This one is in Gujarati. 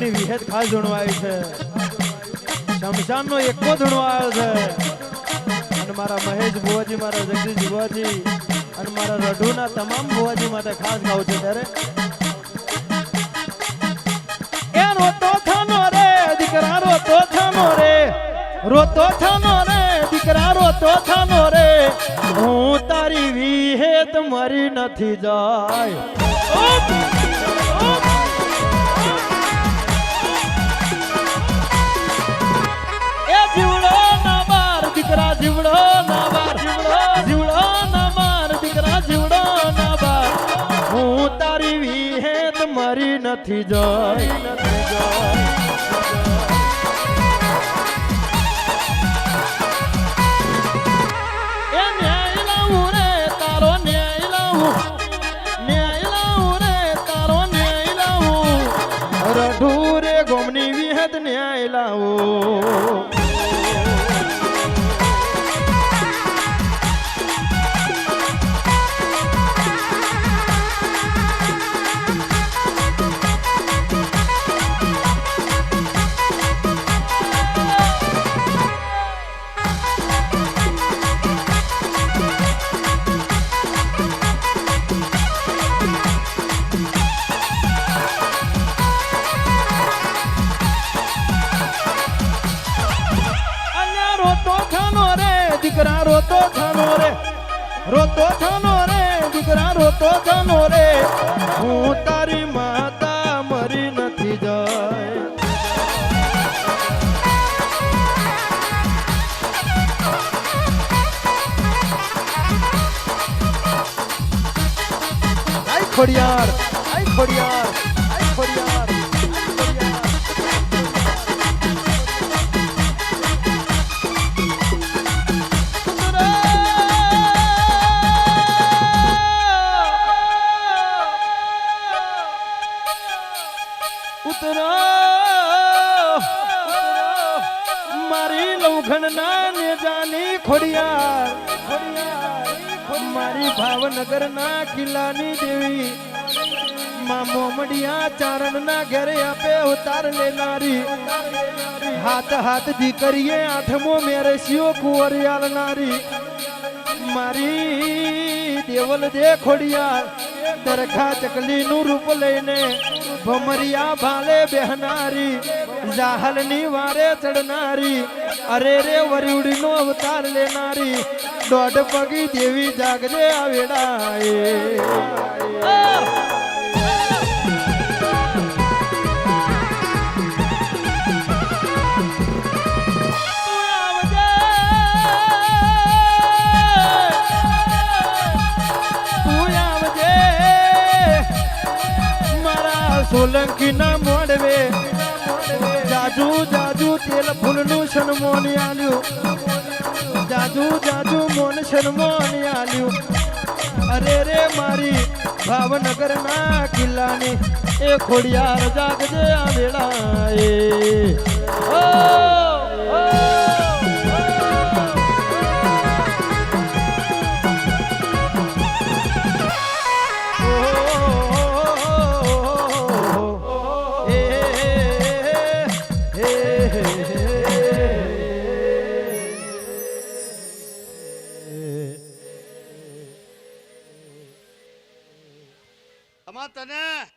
ની વિહેત ખાસ ધૂણવાયું છે શમશાન નો એકો ધૂણવાયો છે અને મારા મહેશ બુવાજી મારા જગદીશ બુવાજી અને મારા રઢુના તમામ બુવાજી માટે ખાસ ગાવ છે ત્યારે એ રોતો થાનો રે દીકરા રોતો થાનો રે રોતો થાનો રે દીકરા રોતો થાનો રે હું તારી વિહેત મરી નથી જાય એ જીવડો ના બાર દીકરા જીવડો ના બાર જીવડો ના બાર દીકરા જીવડો ના બાર હું તારી વિહેત મરી નથી જાય રઢુરે ગોમની વિહત ન્યાય લાવો દીકરા રોતો થાનો રે દીકરા રોતો થાનો રે હું તારી માતા મરી નથી જાય આઈ ખોડિયાર આઈ ખોડિયાર આઈ ખોડિયાર મારી લૌખણ ના ને જાની ખોડિયાર મારી ભાવનગર ના કિલ્લાની દેવી માં મોમડિયા ચારણ ના ઘરે આપે ઉતાર લેનારી હાથ હાથ દીકરીએ આઠમો મેરસીઓ કુંવરિયાલ નારી મારી દેવલ દે ખોડિયાર દરખા ચકલી નું રૂપ લઈને ભમરિયા ભાલે બેહનારી જાહલ ની વારે ચડનારી અરે રે વરીવડી નો અવતાર લેનારી દોઢ પગી દેવી જાગજે આવેડા સોલંકી ના મોડવે જાજુ જાજુ તેલ ફૂલ નું સન્માન આલ્યું જાજુ જાજુ મોન સન્માન આલ્યું અરે રે મારી ભાવનગર ના કિલ્લાની એ ખોડિયાર જાગજે આ વેળા એ તને